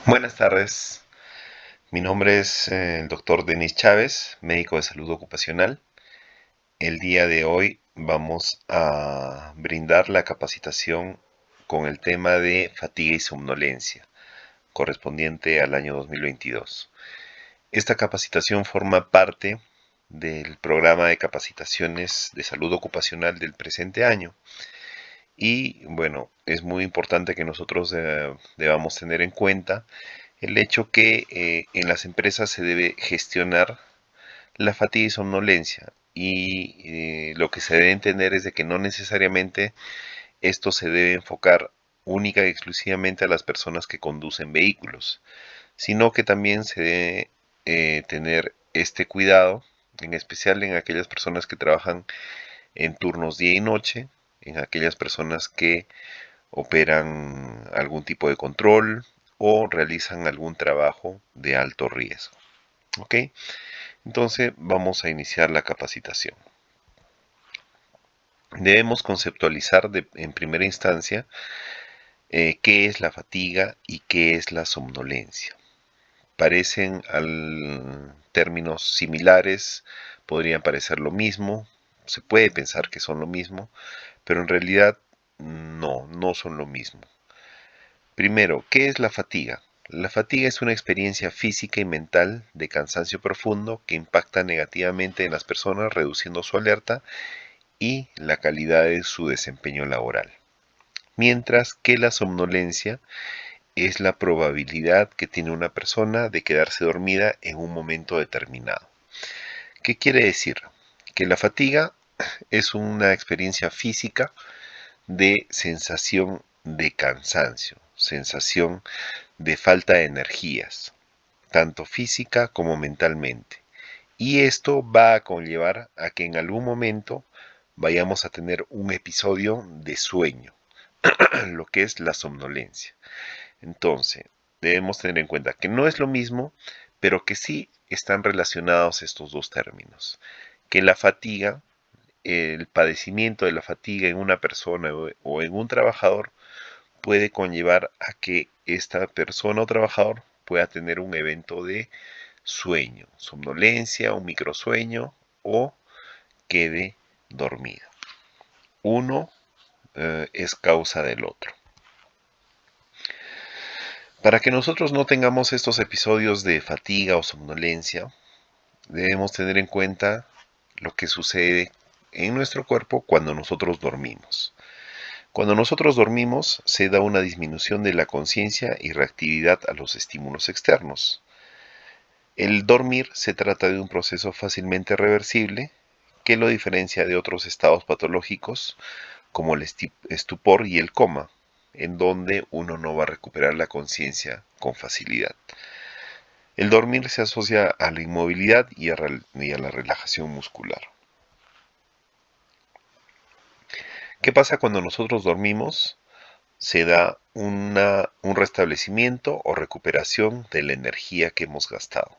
Buenas tardes, mi nombre es el doctor Denis Chávez, médico de salud ocupacional. El día de hoy vamos a brindar la capacitación con el tema de fatiga y somnolencia, correspondiente al año 2022. Esta capacitación forma parte del programa de capacitaciones de salud ocupacional del presente año. Y bueno, es muy importante que nosotros debamos tener en cuenta el hecho que en las empresas se debe gestionar la fatiga y somnolencia y lo que se debe entender es de que no necesariamente esto se debe enfocar única y exclusivamente a las personas que conducen vehículos, sino que también se debe tener este cuidado, en especial en aquellas personas que trabajan en turnos día y noche, en aquellas personas que operan algún tipo de control o realizan algún trabajo de alto riesgo. ¿Ok? Entonces vamos a iniciar la capacitación. Debemos conceptualizar en primera instancia qué es la fatiga y qué es la somnolencia. Parecen términos similares, podrían parecer lo mismo, se puede pensar que son lo mismo, pero en realidad no son lo mismo. Primero, ¿qué es la fatiga? La fatiga es una experiencia física y mental de cansancio profundo que impacta negativamente en las personas, reduciendo su alerta y la calidad de su desempeño laboral. Mientras que la somnolencia es la probabilidad que tiene una persona de quedarse dormida en un momento determinado. ¿Qué quiere decir? Que la fatiga es una experiencia física de sensación de cansancio, sensación de falta de energías, tanto física como mentalmente. Y esto va a conllevar a que en algún momento vayamos a tener un episodio de sueño, lo que es la somnolencia. Entonces, debemos tener en cuenta que no es lo mismo, pero que sí están relacionados estos dos términos. Que la fatiga, el padecimiento de la fatiga en una persona o en un trabajador puede conllevar a que esta persona o trabajador pueda tener un evento de sueño, somnolencia, un microsueño o quede dormido. Uno es causa del otro. Para que nosotros no tengamos estos episodios de fatiga o somnolencia, debemos tener en cuenta lo que sucede en nuestro cuerpo cuando nosotros dormimos. Cuando nosotros dormimos se da una disminución de la conciencia y reactividad a los estímulos externos. El dormir se trata de un proceso fácilmente reversible que lo diferencia de otros estados patológicos como el estupor y el coma, en donde uno no va a recuperar la conciencia con facilidad. El dormir se asocia a la inmovilidad y a la relajación muscular. ¿Qué pasa cuando nosotros dormimos? Se da un restablecimiento o recuperación de la energía que hemos gastado.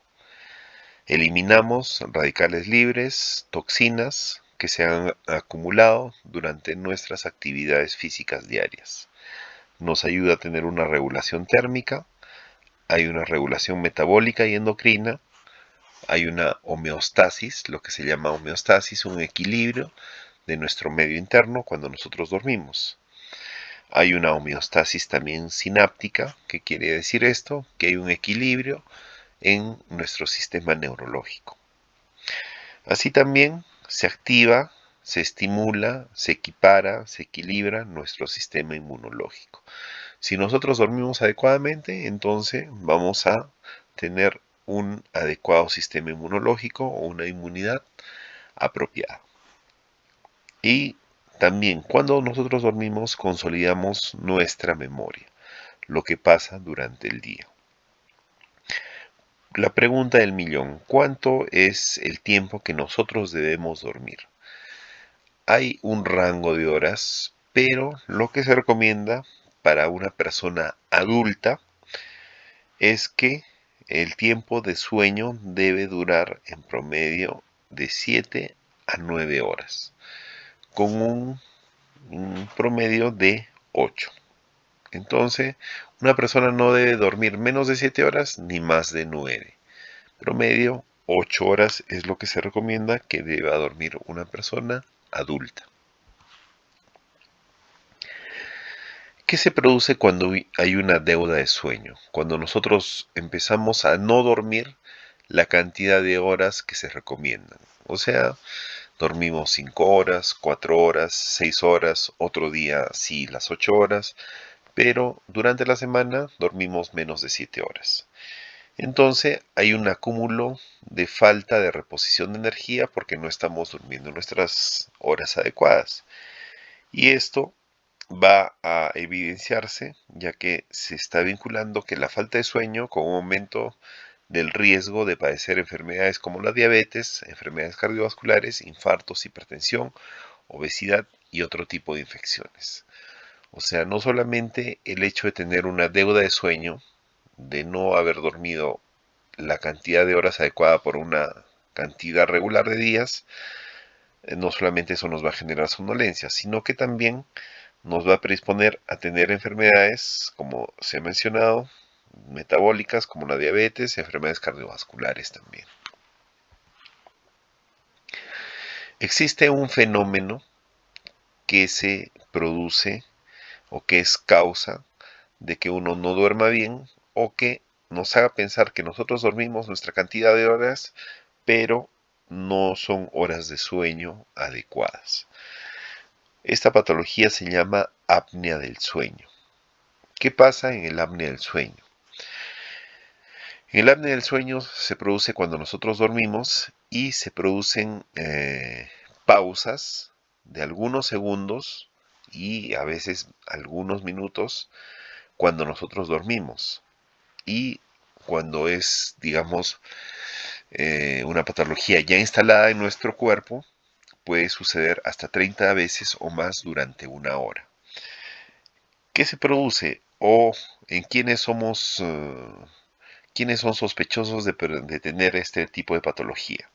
Eliminamos radicales libres, toxinas que se han acumulado durante nuestras actividades físicas diarias. Nos ayuda a tener una regulación térmica, hay una regulación metabólica y endocrina, hay una homeostasis, lo que se llama homeostasis, un equilibrio de nuestro medio interno cuando nosotros dormimos. Hay una homeostasis también sináptica. ¿Qué quiere decir esto? Que hay un equilibrio en nuestro sistema neurológico. Así también se activa, se estimula, se equipara, se equilibra nuestro sistema inmunológico. Si nosotros dormimos adecuadamente, entonces vamos a tener un adecuado sistema inmunológico o una inmunidad apropiada. Y también cuando nosotros dormimos consolidamos nuestra memoria, lo que pasa durante el día. La pregunta del millón, ¿cuánto es el tiempo que nosotros debemos dormir? Hay un rango de horas, pero lo que se recomienda para una persona adulta es que el tiempo de sueño debe durar en promedio de 7 a 9 horas, con un promedio de 8. Entonces, una persona no debe dormir menos de 7 horas ni más de 9. Promedio, 8 horas es lo que se recomienda que deba dormir una persona adulta. ¿Qué se produce cuando hay una deuda de sueño? Cuando nosotros empezamos a no dormir la cantidad de horas que se recomiendan. O sea, dormimos 5 horas, 4 horas, 6 horas, otro día sí las 8 horas, pero durante la semana dormimos menos de 7 horas. Entonces hay un acúmulo de falta de reposición de energía porque no estamos durmiendo nuestras horas adecuadas. Y esto va a evidenciarse ya que se está vinculando que la falta de sueño con un aumento del riesgo de padecer enfermedades como la diabetes, enfermedades cardiovasculares, infartos, hipertensión, obesidad y otro tipo de infecciones. O sea, no solamente el hecho de tener una deuda de sueño, de no haber dormido la cantidad de horas adecuada por una cantidad regular de días, no solamente eso nos va a generar somnolencia, sino que también nos va a predisponer a tener enfermedades, como se ha mencionado, metabólicas como la diabetes y enfermedades cardiovasculares también. Existe un fenómeno que se produce o que es causa de que uno no duerma bien o que nos haga pensar que nosotros dormimos nuestra cantidad de horas, pero no son horas de sueño adecuadas. Esta patología se llama apnea del sueño. ¿Qué pasa en el apnea del sueño? En el apnea del sueño se produce cuando nosotros dormimos y se producen pausas de algunos segundos y a veces algunos minutos cuando nosotros dormimos. Y cuando es, digamos, una patología ya instalada en nuestro cuerpo, puede suceder hasta 30 veces o más durante una hora. ¿Qué se produce o en quiénes son sospechosos de tener este tipo de patología?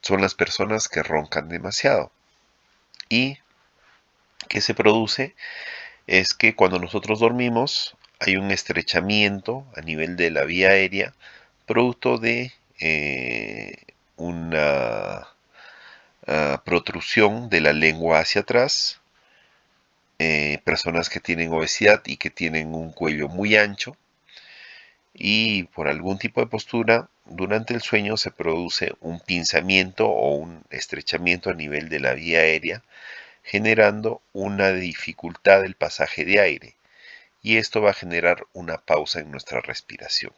Son las personas que roncan demasiado. ¿Y qué se produce? Es que cuando nosotros dormimos hay un estrechamiento a nivel de la vía aérea producto de una protrusión de la lengua hacia atrás, personas que tienen obesidad y que tienen un cuello muy ancho, y por algún tipo de postura, durante el sueño se produce un pinzamiento o un estrechamiento a nivel de la vía aérea, generando una dificultad del pasaje de aire, y esto va a generar una pausa en nuestra respiración.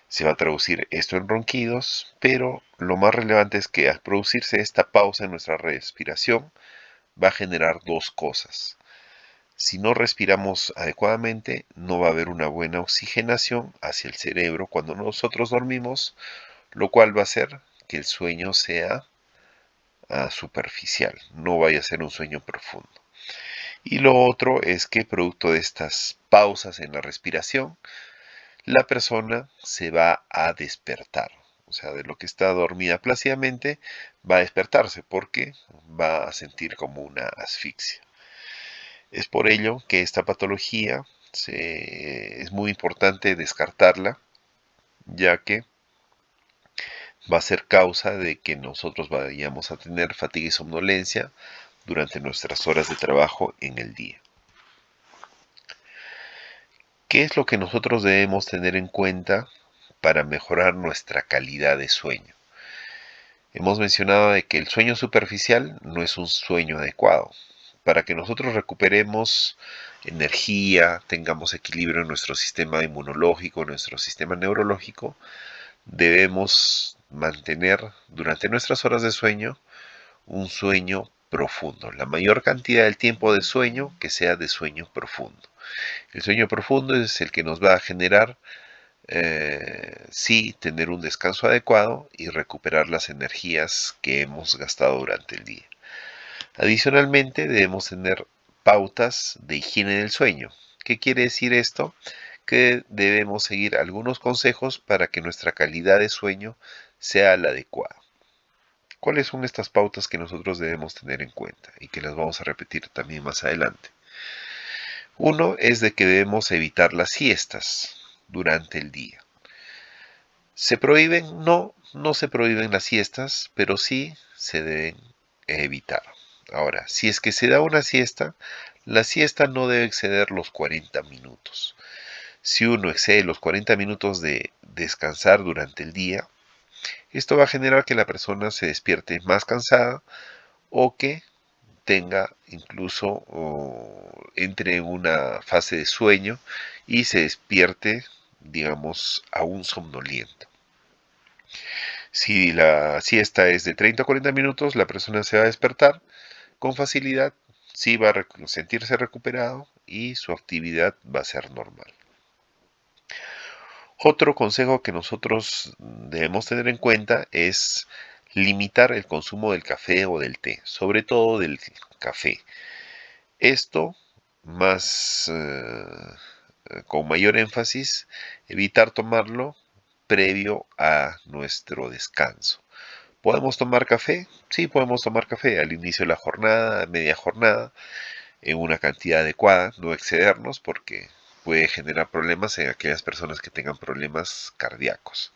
Se va a traducir esto en ronquidos, pero lo más relevante es que al producirse esta pausa en nuestra respiración, va a generar dos cosas. Si no respiramos adecuadamente, no va a haber una buena oxigenación hacia el cerebro cuando nosotros dormimos, lo cual va a hacer que el sueño sea superficial, no vaya a ser un sueño profundo. Y lo otro es que producto de estas pausas en la respiración, la persona se va a despertar. O sea, de lo que está dormida plácidamente, va a despertarse porque va a sentir como una asfixia. Es por ello que esta patología es muy importante descartarla, ya que va a ser causa de que nosotros vayamos a tener fatiga y somnolencia durante nuestras horas de trabajo en el día. ¿Qué es lo que nosotros debemos tener en cuenta para mejorar nuestra calidad de sueño? Hemos mencionado de que el sueño superficial no es un sueño adecuado. Para que nosotros recuperemos energía, tengamos equilibrio en nuestro sistema inmunológico, en nuestro sistema neurológico, debemos mantener durante nuestras horas de sueño un sueño profundo. La mayor cantidad del tiempo de sueño que sea de sueño profundo. El sueño profundo es el que nos va a generar sí tener un descanso adecuado y recuperar las energías que hemos gastado durante el día. Adicionalmente, debemos tener pautas de higiene del sueño. ¿Qué quiere decir esto? Que debemos seguir algunos consejos para que nuestra calidad de sueño sea la adecuada. ¿Cuáles son estas pautas que nosotros debemos tener en cuenta y que las vamos a repetir también más adelante? Uno es de que debemos evitar las siestas durante el día. ¿Se prohíben? No, no se prohíben las siestas, pero sí se deben evitar. Ahora, si es que se da una siesta, la siesta no debe exceder los 40 minutos. Si uno excede los 40 minutos de descansar durante el día, esto va a generar que la persona se despierte más cansada o que tenga incluso o entre en una fase de sueño y se despierte, digamos, aún somnoliento. Si la siesta es de 30 a 40 minutos, la persona se va a despertar con facilidad, sí va a sentirse recuperado y su actividad va a ser normal. Otro consejo que nosotros debemos tener en cuenta es limitar el consumo del café o del té, sobre todo del café. Esto más con mayor énfasis, evitar tomarlo previo a nuestro descanso. ¿Podemos tomar café? Sí, podemos tomar café al inicio de la jornada, a media jornada, en una cantidad adecuada, no excedernos porque puede generar problemas en aquellas personas que tengan problemas cardíacos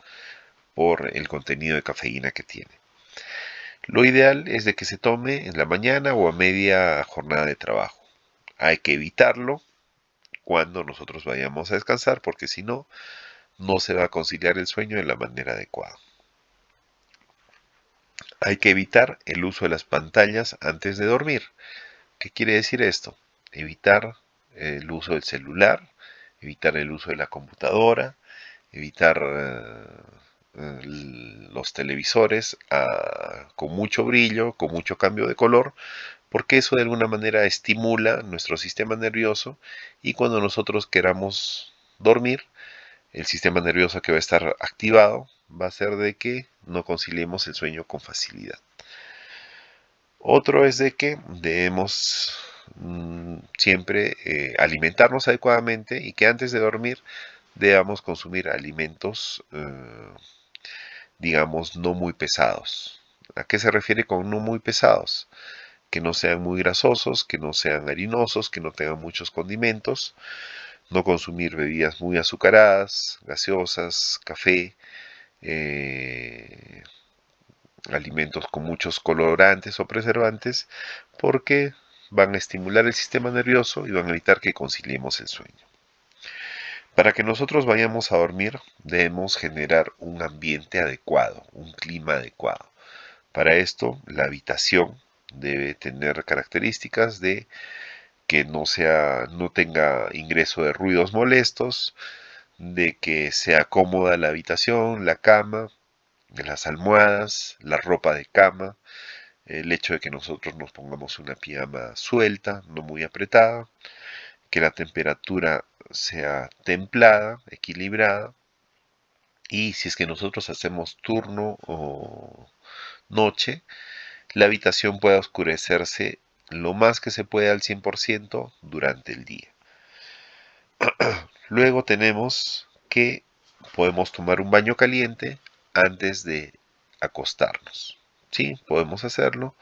por el contenido de cafeína que tiene. Lo ideal es de que se tome en la mañana o a media jornada de trabajo. Hay que evitarlo cuando nosotros vayamos a descansar porque si no, no se va a conciliar el sueño de la manera adecuada. Hay que evitar el uso de las pantallas antes de dormir. ¿Qué quiere decir esto? Evitar el uso del celular, evitar el uso de la computadora, evitar los televisores con mucho brillo, con mucho cambio de color, porque eso de alguna manera estimula nuestro sistema nervioso y cuando nosotros queramos dormir, el sistema nervioso que va a estar activado va a ser de que no conciliemos el sueño con facilidad. Otro es de que debemos siempre alimentarnos adecuadamente y que antes de dormir debamos consumir alimentos, digamos, no muy pesados. ¿A qué se refiere con no muy pesados? Que no sean muy grasosos, que no sean harinosos, que no tengan muchos condimentos, no consumir bebidas muy azucaradas, gaseosas, café, eh, alimentos con muchos colorantes o preservantes, porque van a estimular el sistema nervioso y van a evitar que conciliemos el sueño. Para que nosotros vayamos a dormir, debemos generar un ambiente adecuado, un clima adecuado. Para esto, la habitación debe tener características de que no tenga ingreso de ruidos molestos, de que sea cómoda la habitación, la cama, las almohadas, la ropa de cama, el hecho de que nosotros nos pongamos una pijama suelta, no muy apretada, que la temperatura sea templada, equilibrada, y si es que nosotros hacemos turno o noche, la habitación pueda oscurecerse lo más que se pueda al 100% durante el día. Luego tenemos que podemos tomar un baño caliente antes de acostarnos. Sí, podemos hacerlo.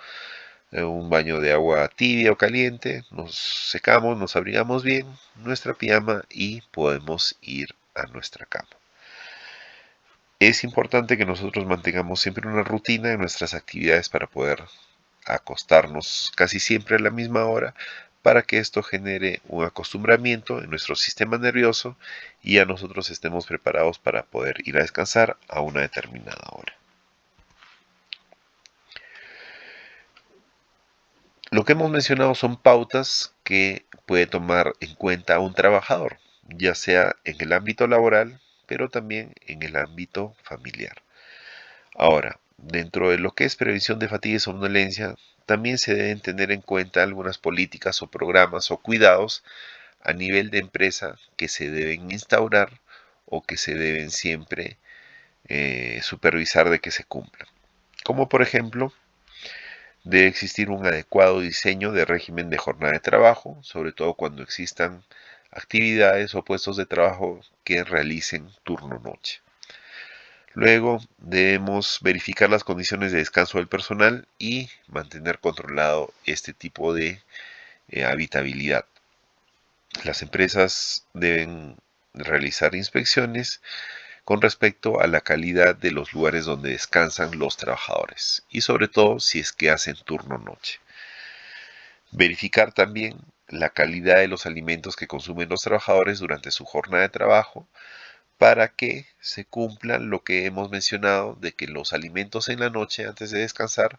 Un baño de agua tibia o caliente, nos secamos, nos abrigamos bien nuestra pijama y podemos ir a nuestra cama. Es importante que nosotros mantengamos siempre una rutina en nuestras actividades para poder acostarnos casi siempre a la misma hora para que esto genere un acostumbramiento en nuestro sistema nervioso y a nosotros estemos preparados para poder ir a descansar a una determinada hora. Lo que hemos mencionado son pautas que puede tomar en cuenta un trabajador, ya sea en el ámbito laboral, pero también en el ámbito familiar. Ahora, dentro de lo que es prevención de fatiga y somnolencia, también se deben tener en cuenta algunas políticas o programas o cuidados a nivel de empresa que se deben instaurar o que se deben siempre supervisar de que se cumplan. Como por ejemplo, debe existir un adecuado diseño de régimen de jornada de trabajo, sobre todo cuando existan actividades o puestos de trabajo que realicen turno noche. Luego debemos verificar las condiciones de descanso del personal y mantener controlado este tipo de habitabilidad. Las empresas deben realizar inspecciones con respecto a la calidad de los lugares donde descansan los trabajadores y sobre todo si es que hacen turno noche. Verificar también la calidad de los alimentos que consumen los trabajadores durante su jornada de trabajo para que se cumpla lo que hemos mencionado de que los alimentos en la noche antes de descansar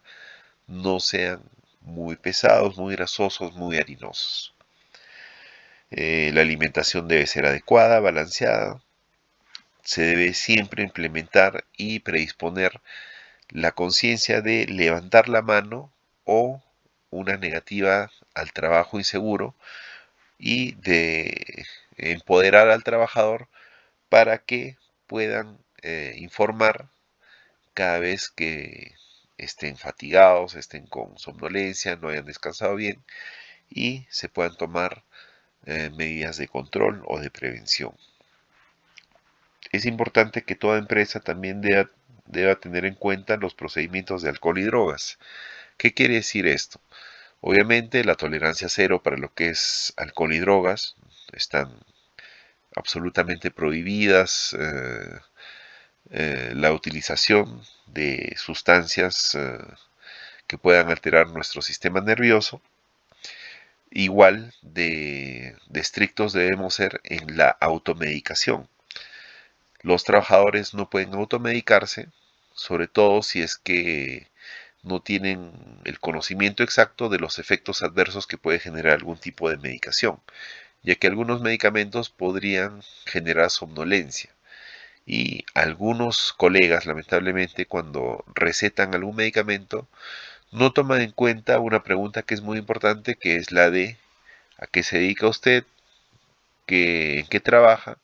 no sean muy pesados, muy grasosos, muy harinosos. La alimentación debe ser adecuada, balanceada. Se debe siempre implementar y predisponer la conciencia de levantar la mano o una negativa al trabajo inseguro y de empoderar al trabajador para que puedan informar cada vez que estén fatigados, estén con somnolencia, no hayan descansado bien y se puedan tomar medidas de control o de prevención. Es importante que toda empresa también deba tener en cuenta los procedimientos de alcohol y drogas. ¿Qué quiere decir esto? Obviamente la tolerancia cero para lo que es alcohol y drogas están absolutamente prohibidas. La utilización de sustancias que puedan alterar nuestro sistema nervioso. Igual de estrictos debemos ser en la automedicación. Los trabajadores no pueden automedicarse, sobre todo si es que no tienen el conocimiento exacto de los efectos adversos que puede generar algún tipo de medicación, ya que algunos medicamentos podrían generar somnolencia. Y algunos colegas, lamentablemente, cuando recetan algún medicamento, no toman en cuenta una pregunta que es muy importante, que es la de ¿a qué se dedica usted? ¿En qué trabaja?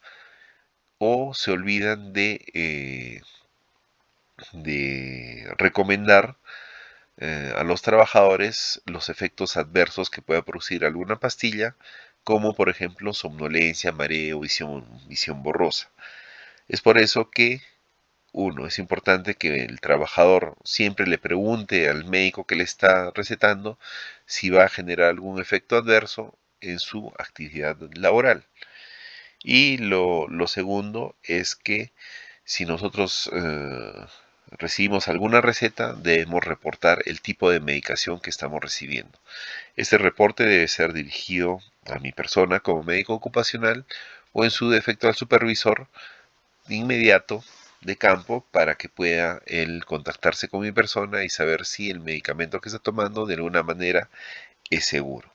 O se olvidan de recomendar a los trabajadores los efectos adversos que pueda producir alguna pastilla, como por ejemplo somnolencia, mareo, visión borrosa. Es por eso que uno, es importante que el trabajador siempre le pregunte al médico que le está recetando si va a generar algún efecto adverso en su actividad laboral. Y lo segundo es que si nosotros recibimos alguna receta, debemos reportar el tipo de medicación que estamos recibiendo. Este reporte debe ser dirigido a mi persona como médico ocupacional o en su defecto al supervisor inmediato de campo para que pueda él contactarse con mi persona y saber si el medicamento que está tomando de alguna manera es seguro.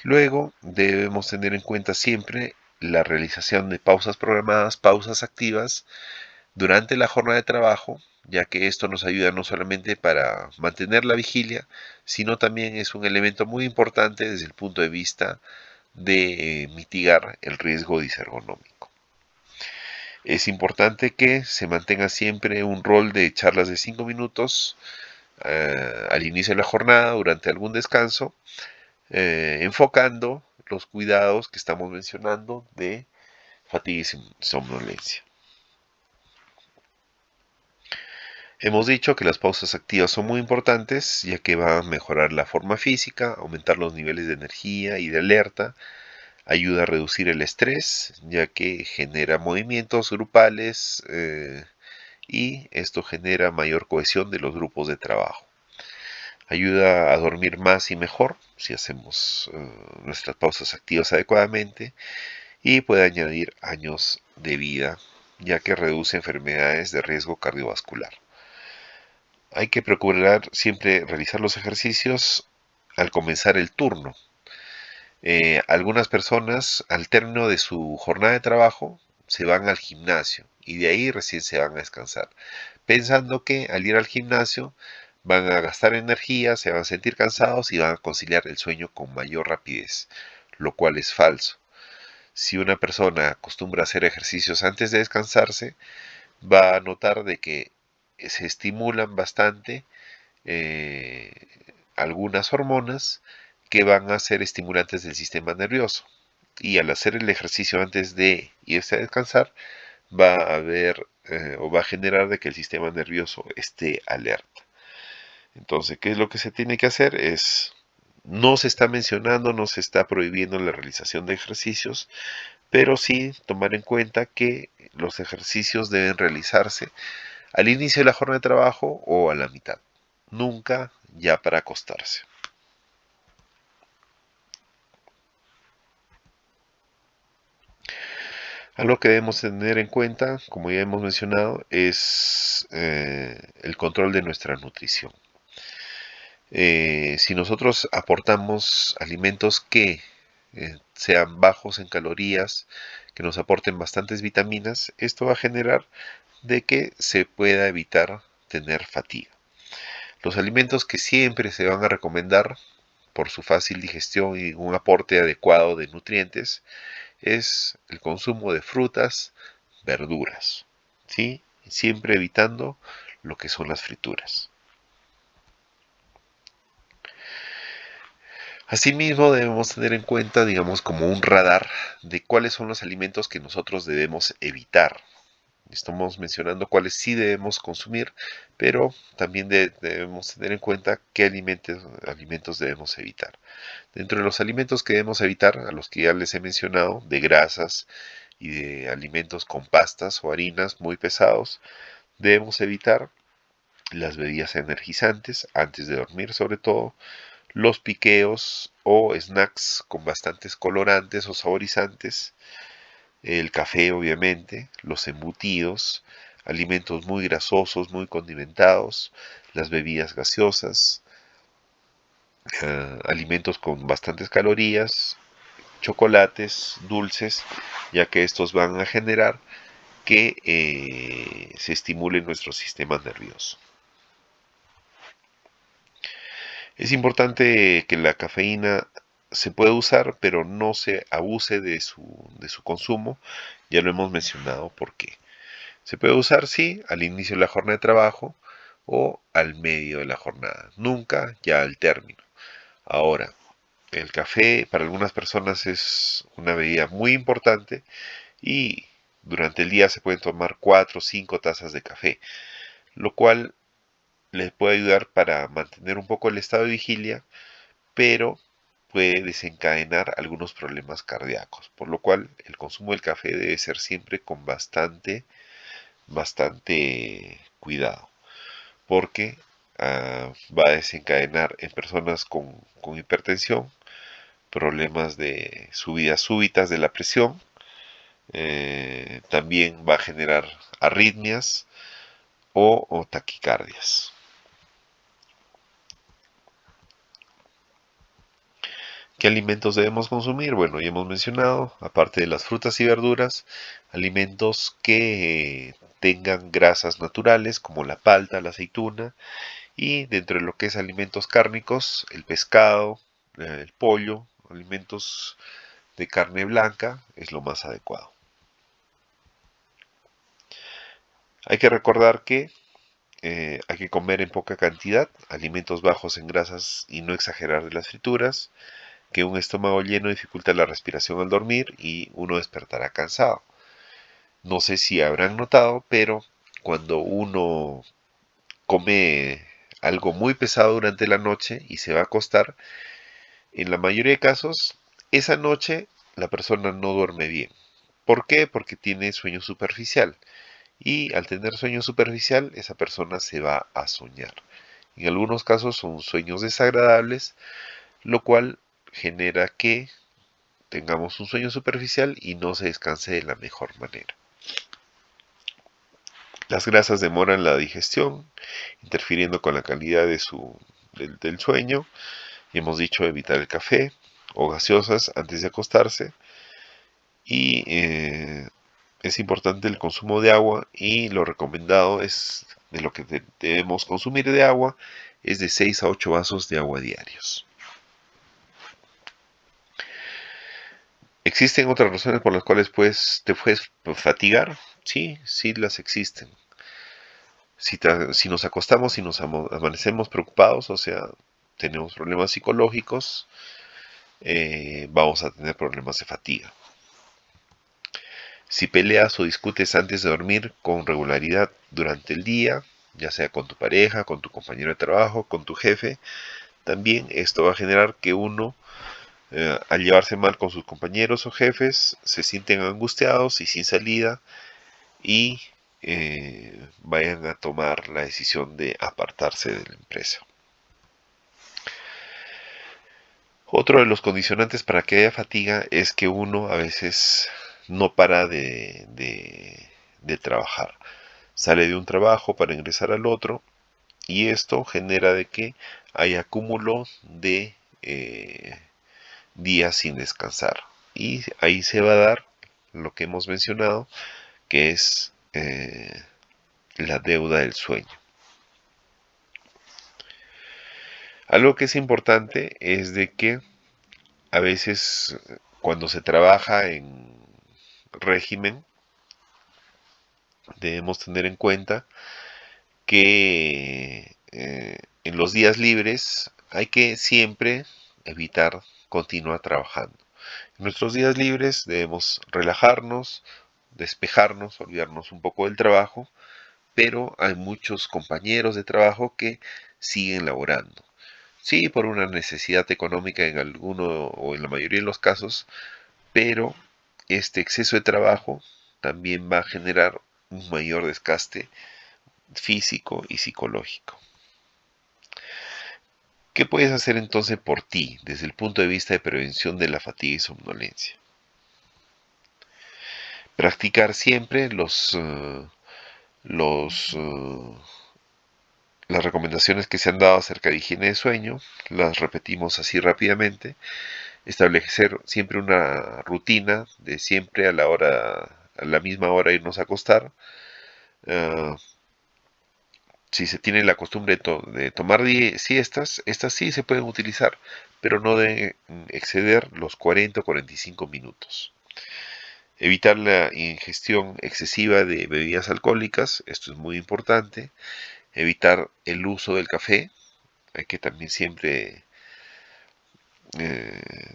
Luego debemos tener en cuenta siempre la realización de pausas programadas, pausas activas durante la jornada de trabajo, ya que esto nos ayuda no solamente para mantener la vigilia, sino también es un elemento muy importante desde el punto de vista de mitigar el riesgo disergonómico. Es importante que se mantenga siempre un rol de charlas de 5 minutos al inicio de la jornada, durante algún descanso, enfocando los cuidados que estamos mencionando de fatiga y somnolencia. Hemos dicho que las pausas activas son muy importantes, ya que van a mejorar la forma física, aumentar los niveles de energía y de alerta, ayuda a reducir el estrés, ya que genera movimientos grupales y esto genera mayor cohesión de los grupos de trabajo. Ayuda a dormir más y mejor si hacemos nuestras pausas activas adecuadamente y puede añadir años de vida, ya que reduce enfermedades de riesgo cardiovascular. Hay que procurar siempre realizar los ejercicios al comenzar el turno. Algunas personas al término de su jornada de trabajo se van al gimnasio y de ahí recién se van a descansar, pensando que al ir al gimnasio van a gastar energía, se van a sentir cansados y van a conciliar el sueño con mayor rapidez, lo cual es falso. Si una persona acostumbra a hacer ejercicios antes de descansarse, va a notar de que se estimulan bastante eh, algunas hormonas que van a ser estimulantes del sistema nervioso. Y al hacer el ejercicio antes de irse a descansar, va a haber o va a generar de que el sistema nervioso esté alerta. Entonces, ¿qué es lo que se tiene que hacer? Es No se está mencionando, no se está prohibiendo la realización de ejercicios, pero sí tomar en cuenta que los ejercicios deben realizarse al inicio de la jornada de trabajo o a la mitad, nunca ya para acostarse. Algo que debemos tener en cuenta, como ya hemos mencionado, es el control de nuestra nutrición. Si nosotros aportamos alimentos que sean bajos en calorías, que nos aporten bastantes vitaminas, esto va a generar de que se pueda evitar tener fatiga. Los alimentos que siempre se van a recomendar por su fácil digestión y un aporte adecuado de nutrientes es el consumo de frutas, verduras, ¿sí? Siempre evitando lo que son las frituras. Asimismo, debemos tener en cuenta, digamos, como un radar de cuáles son los alimentos que nosotros debemos evitar. Estamos mencionando cuáles sí debemos consumir, pero también debemos tener en cuenta qué alimentos debemos evitar. Dentro de los alimentos que debemos evitar, a los que ya les he mencionado, de grasas y de alimentos con pastas o harinas muy pesados, debemos evitar las bebidas energizantes antes de dormir, sobre todo los piqueos o snacks con bastantes colorantes o saborizantes, el café obviamente, los embutidos, alimentos muy grasosos, muy condimentados, las bebidas gaseosas, alimentos con bastantes calorías, chocolates, dulces, ya que estos van a generar que se estimule nuestro sistema nervioso. Es importante que la cafeína se pueda usar, pero no se abuse de su consumo. Ya lo hemos mencionado por qué. Se puede usar, sí, al inicio de la jornada de trabajo o al medio de la jornada, nunca ya al término. Ahora, el café para algunas personas es una bebida muy importante y durante el día se pueden tomar 4 o 5 tazas de café, lo cual les puede ayudar para mantener un poco el estado de vigilia, pero puede desencadenar algunos problemas cardíacos, por lo cual el consumo del café debe ser siempre con bastante cuidado, porque va a desencadenar en personas con hipertensión problemas de subidas súbitas de la presión, también va a generar arritmias o taquicardias. ¿Qué alimentos debemos consumir? Bueno, ya hemos mencionado, aparte de las frutas y verduras, alimentos que tengan grasas naturales como la palta, la aceituna, y dentro de lo que es alimentos cárnicos, el pescado, el pollo, alimentos de carne blanca es lo más adecuado. Hay que recordar que hay que comer en poca cantidad, alimentos bajos en grasas y no exagerar de las frituras, que un estómago lleno dificulta la respiración al dormir y uno despertará cansado. No sé si habrán notado, pero cuando uno come algo muy pesado durante la noche y se va a acostar, en la mayoría de casos, esa noche la persona no duerme bien. ¿Por qué? Porque tiene sueño superficial. Y al tener sueño superficial, esa persona se va a soñar. En algunos casos son sueños desagradables, lo cual genera que tengamos un sueño superficial y no se descanse de la mejor manera. Las grasas demoran la digestión, interfiriendo con la calidad del sueño. Y hemos dicho evitar el café o gaseosas antes de acostarse. Y es importante el consumo de agua y lo recomendado es de lo que debemos consumir de agua es de 6 a 8 vasos de agua diarios. ¿Existen otras razones por las cuales te puedes fatigar? Sí, sí las existen. Si nos acostamos y nos amanecemos preocupados, o sea, tenemos problemas psicológicos, vamos a tener problemas de fatiga. Si peleas o discutes antes de dormir con regularidad durante el día, ya sea con tu pareja, con tu compañero de trabajo, con tu jefe, también esto va a generar que uno, al llevarse mal con sus compañeros o jefes, se sienten angustiados y sin salida y vayan a tomar la decisión de apartarse de la empresa. Otro de los condicionantes para que haya fatiga es que uno a veces no para de trabajar. Sale de un trabajo para ingresar al otro y esto genera de que hay acúmulo de días sin descansar. Y ahí se va a dar lo que hemos mencionado, que es la deuda del sueño. Algo que es importante es de que a veces cuando se trabaja en régimen debemos tener en cuenta que en los días libres hay que siempre evitar continuar trabajando. En nuestros días libres debemos relajarnos, despejarnos, olvidarnos un poco del trabajo, pero hay muchos compañeros de trabajo que siguen laborando. Sí, por una necesidad económica en alguno o en la mayoría de los casos, pero este exceso de trabajo también va a generar un mayor desgaste físico y psicológico. ¿Qué puedes hacer entonces por ti desde el punto de vista de prevención de la fatiga y somnolencia? Practicar siempre las recomendaciones que se han dado acerca de higiene de sueño, las repetimos así rápidamente. Establecer siempre una rutina de siempre a la misma hora irnos a acostar. Si se tiene la costumbre de tomar siestas, estas sí se pueden utilizar, pero no deben exceder los 40 o 45 minutos. Evitar la ingestión excesiva de bebidas alcohólicas, esto es muy importante. Evitar el uso del café, hay que también siempre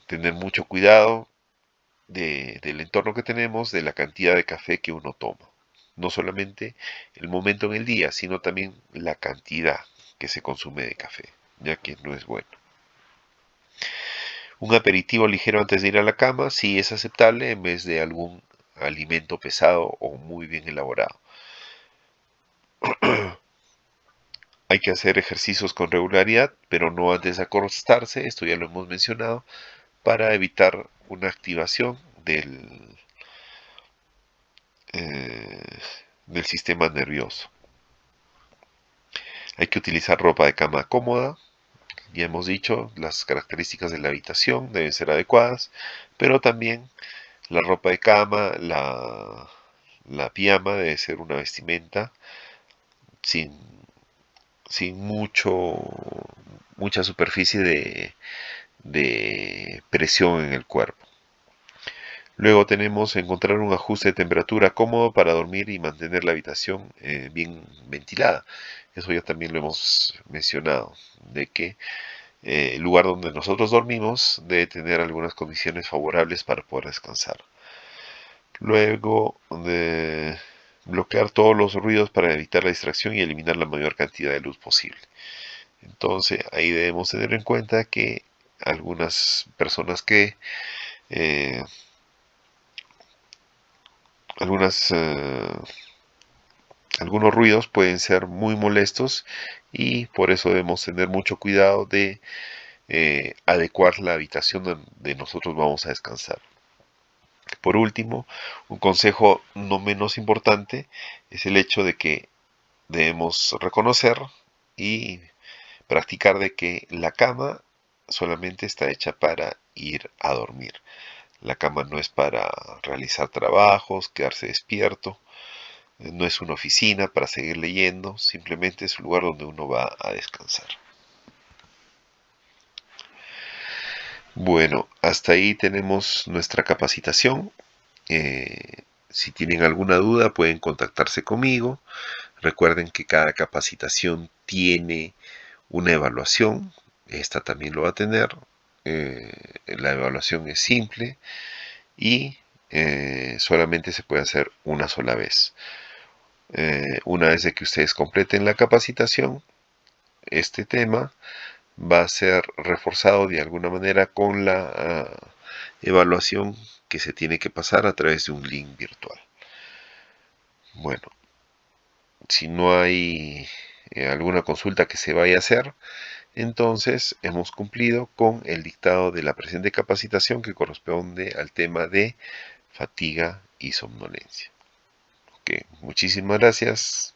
tener mucho cuidado del entorno que tenemos, de la cantidad de café que uno toma. No solamente el momento en el día, sino también la cantidad que se consume de café, ya que no es bueno. Un aperitivo ligero antes de ir a la cama sí es aceptable en vez de algún alimento pesado o muy bien elaborado. Hay que hacer ejercicios con regularidad, pero no antes de acostarse, esto ya lo hemos mencionado, para evitar una activación eh, del sistema nervioso. Hay que utilizar ropa de cama cómoda. Ya hemos dicho, las características de la habitación deben ser adecuadas, pero también la ropa de cama, la pijama debe ser una vestimenta sin, sin mucha superficie de presión en el cuerpo. Luego tenemos encontrar un ajuste de temperatura cómodo para dormir y mantener la habitación bien ventilada. Eso ya también lo hemos mencionado, de que el lugar donde nosotros dormimos debe tener algunas condiciones favorables para poder descansar. Luego de bloquear todos los ruidos para evitar la distracción y eliminar la mayor cantidad de luz posible. Entonces ahí debemos tener en cuenta que algunas personas que eh, algunas algunos ruidos pueden ser muy molestos y por eso debemos tener mucho cuidado de adecuar la habitación donde nosotros vamos a descansar. Por último, un consejo no menos importante es el hecho de que debemos reconocer y practicar de que la cama solamente está hecha para ir a dormir. La cama no es para realizar trabajos, quedarse despierto, no es una oficina para seguir leyendo, simplemente es un lugar donde uno va a descansar. Bueno, hasta ahí tenemos nuestra capacitación. Si tienen alguna duda pueden contactarse conmigo. Recuerden que cada capacitación tiene una evaluación. Esta también lo va a tener. La evaluación es simple y solamente se puede hacer una sola vez. Una vez de que ustedes completen la capacitación, este tema va a ser reforzado de alguna manera con la evaluación que se tiene que pasar a través de un link virtual. Bueno, si no hay alguna consulta que se vaya a hacer, entonces hemos cumplido con el dictado de la presente capacitación que corresponde al tema de fatiga y somnolencia. Ok, muchísimas gracias.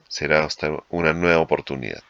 Será hasta una nueva oportunidad.